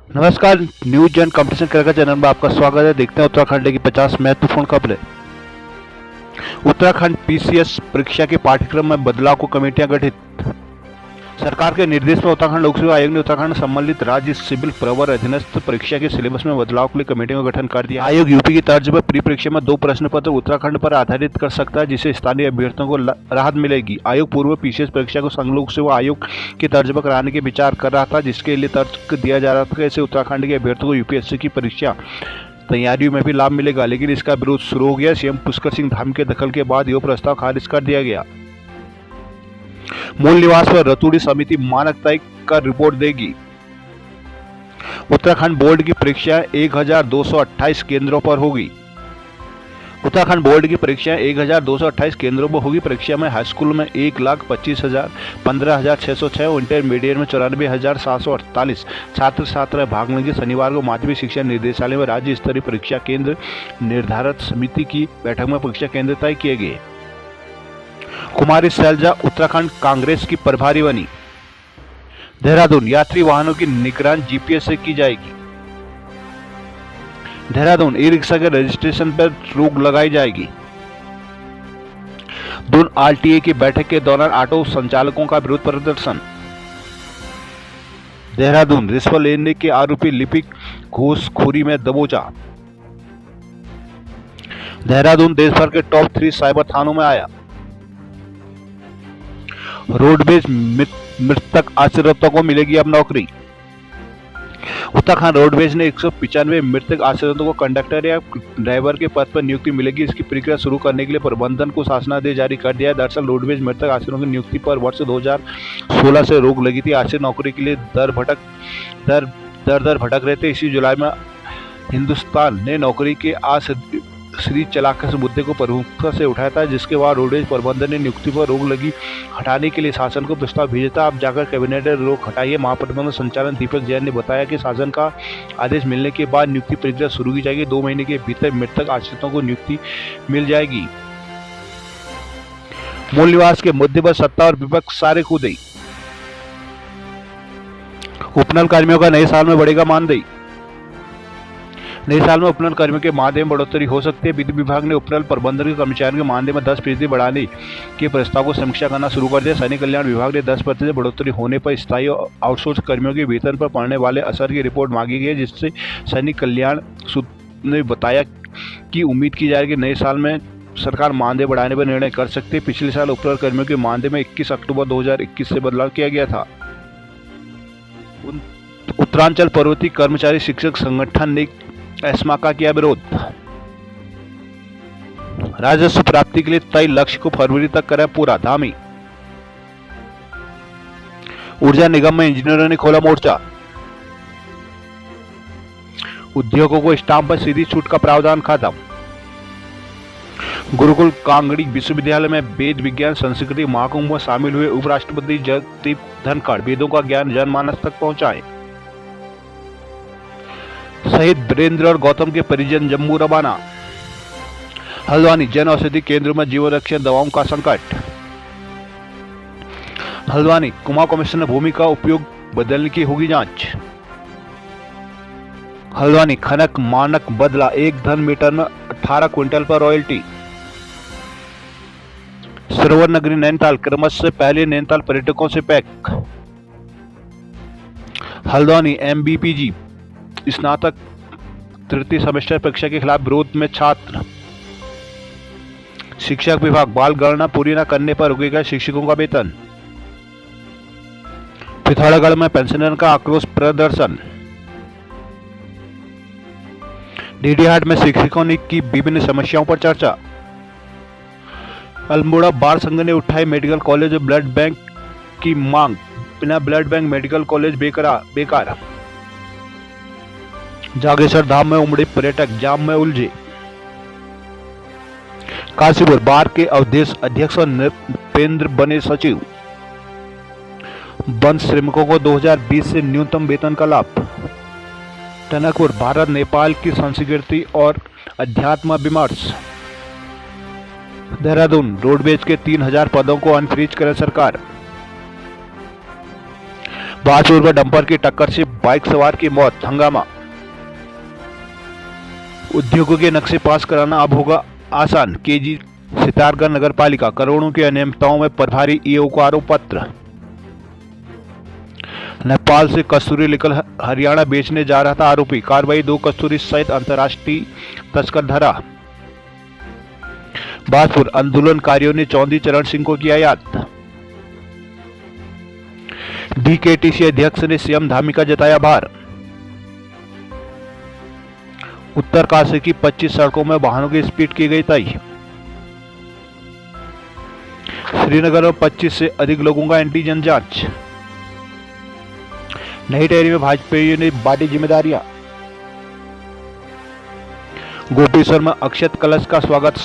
नमस्कार। News and competition cricket channel में आपका स्वागत है। देखते हैं उत्तराखंड की 50 महत्वपूर्ण खबरें। उत्तराखंड पीसीएस परीक्षा के पाठ्यक्रम में बदलाव को कमेटियां गठित। सरकार के निर्देश में उत्तराखंड लोक सेवा आयोग ने उत्तराखंड संबंधित राज्य सिविल प्रवर अधीनस्थ परीक्षा के सिलेबस में बदलाव के लिए कमेटियों का गठन कर दिया। आयोग यूपी की तर्ज पर प्री परीक्षा में 2 प्रश्न पत्र उत्तराखंड पर आधारित कर सकता है, जिससे स्थानीय अभ्यर्थियों को राहत मिलेगी। आयोग पूर्व पीसीएस परीक्षा को संघ लोक सेवा आयोग के तर्ज पर कराने के विचार कर रहा था, जिसके लिए तर्क दिया जा रहा था कि इससे उत्तराखंड के अभ्यर्थियों को यूपीएससी की परीक्षा तैयारियों में भी लाभ मिलेगा, लेकिन इसका विरोध शुरू हो गया। सीएम पुष्कर सिंह धामी के दखल के बाद यह प्रस्ताव खारिज कर दिया गया। मूल निवास पर रतूड़ी समिति मानक तय कर रिपोर्ट देगी। उत्तराखंड बोर्ड की परीक्षा 1228 केंद्रों पर होगी। उत्तराखंड बोर्ड की परीक्षा 1228 केंद्रों पर होगी। परीक्षा में हाई स्कूल में 1,25,000, 15,606, इंटरमीडिएट में 94,748 छात्र छात्राएं भाग लेंगे। शनिवार को माध्यमिक शिक्षा निर्देशालय में राज्य स्तरीय परीक्षा केंद्र निर्धारण समिति की बैठक में परीक्षा केंद्र तय किए गए। कुमारी शैलजा उत्तराखंड कांग्रेस की प्रभारी बनी। देहरादून यात्री वाहनों की निगरानी जीपीएस से की जाएगी। देहरादून ई रिक्शा के रजिस्ट्रेशन पर रोक लगाई जाएगी। दून आरटीए की बैठक के दौरान ऑटो संचालकों का विरोध प्रदर्शन। देहरादून रिश्वत लेने के आरोपी लिपिक घूसखोरी में दबोचा। देहरादून देश भर के टॉप 3 साइबर थानों में आया। रोडवेज मृतक आश्रितों को मिलेगी अब नौकरी। उत्तराखंड रोडवेज ने 195 मृतक आश्रितों को कंडक्टर या ड्राइवर के पद पर नियुक्ति मिलेगी। इसकी प्रक्रिया शुरू करने के लिए प्रबंधन को शासनादेश जारी कर दिया है। दरअसल रोडवेज मृतक आश्रितों की नियुक्ति पर वर्ष 2016 से रोक लगी थी। आश्रित नौकरी के लिए दर भटक रहे थे। इसी जुलाई में हिंदुस्तान ने नौकरी के श्री चलाकर इस मुद्दे को प्रमुखता से उठाया था, जिसके बाद रोडवेज प्रबंधन ने नियुक्ति पर रोक लगी हटाने के लिए शासन को प्रस्ताव भेजा था। अब जाकर कैबिनेट ने रोक हटाई है। महाप्रबंधक संचालन दीपक जैन ने बताया कि शासन का आदेश मिलने के बाद नियुक्ति प्रक्रिया शुरू की जाएगी। 2 महीने के भीतर मृतक आश्रितों को नियुक्ति मिल जाएगी। मूल निवास के मुद्दे पर सत्ता और विपक्ष सारे कूदे। उपनल कर्मियों का नए साल में बढ़ेगा मानदेय। नए साल में उपनल कर्मियों के मानदेय में बढ़ोतरी हो सकती है। विधि विभाग ने उपनल प्रबंधन के कर्मचारियों के मानदेय में 10% बढ़ाने के प्रस्ताव को समीक्षा करना शुरू कर दिया। सैनिक कल्याण विभाग ने 10% बढ़ोतरी होने पर स्थायी और आउटसोर्स कर्मियों के वेतन पर पड़ने वाले असर की रिपोर्ट मांगी गई है, जिससे सैनिक कल्याण सूत्र ने बताया कि उम्मीद की जा रही है कि नए साल में सरकार मानदेय बढ़ाने पर निर्णय कर सकती है। पिछले साल उपनल कर्मियों के मानदेय में 21 अक्टूबर 2021 से बदलाव किया गया था। उत्तरांचल पर्वतीय कर्मचारी शिक्षक संगठन ने एस्मा का किया विरोध। राजस्व प्राप्ति के लिए तय लक्ष्य को फरवरी तक करें पूरा, धामी। ऊर्जा निगम में इंजीनियरों ने खोला मोर्चा। उद्योगों को स्टाम्प पर सीधी छूट का प्रावधान खत्म। गुरुकुल कांगड़ी विश्वविद्यालय में वेद विज्ञान संस्कृति महाकुंभ में शामिल हुए उपराष्ट्रपति जगदीप धनखड़ वेदों का ज्ञान जनमानस तक पहुंचाए। शहीद वीरेंद्र और गौतम के परिजन जम्मू रवाना। हल्द्वानी जन औषधि केंद्रों में जीवन रक्षक दवाओं का संकट। हल्द्वानी कुमाऊं कमिश्नर ने भूमि का उपयोग बदलने की होगी जांच। हल्द्वानी खनक मानक बदला, 1 घन मीटर में 18 क्विंटल पर रॉयल्टी। सरोवर नगरी नैनीताल क्रमश से पहले नैनीताल पर्यटकों से पैक। हल्द्वानी एमबीपीजी स्नातक तृतीय सेमेस्टर परीक्षा के खिलाफ विरोध में छात्र। शिक्षक विभाग बाल गणना पूरी न करने पर रुकेगा शिक्षकों का वेतन। पिथौरागढ़ में पेंशनर का आक्रोश प्रदर्शन। डीडी हाट में शिक्षकों ने की विभिन्न समस्याओं पर चर्चा। अल्मोड़ा बार संघ ने उठाई मेडिकल कॉलेज और ब्लड बैंक की मांग। बिना ब्लड बैंक मेडिकल कॉलेज बेकार। जागेश्वर धाम में उमड़े पर्यटक, जाम में उलझे। काशीपुर बार के अवधेश अध्यक्ष और नृपेंद्र बने सचिव। वन श्रमिकों को 2020 से न्यूनतम वेतन का लाभ। टनकपुर भारत नेपाल की संस्कृति और अध्यात्म विमर्श। देहरादून रोडवेज के 3000 पदों को अनफ्रीज करे सरकार। बाजपुर में डंपर की टक्कर से बाइक सवार की मौत, हंगामा। उद्योगों के नक्शे पास कराना अब होगा आसान, केजी सितारगढ़ नगर पालिका। करोड़ों की अनियमितताओं में प्रभारी ईओ को आरोप पत्र। नेपाल से कस्तूरी लेकर हरियाणा बेचने जा रहा था आरोपी, कार्रवाई, 2 कस्तूरी सहित अंतर्राष्ट्रीय तस्कर धरा। बाजपुर आंदोलनकारियों ने चौधरी चरण सिंह को किया याद। डीकेटीसी अध्यक्ष ने सीएम धामी का जताया आभार। उत्तरकाशी की 25 सड़कों में वाहनों की स्पीड की गई तय। श्रीनगर में 25 से अधिक लोगों का एंटीजन जांच। नई टेहरी में भाजपा ने बांटी जिम्मेदारियां। गोपेश्वर में अक्षत कलश का स्वागत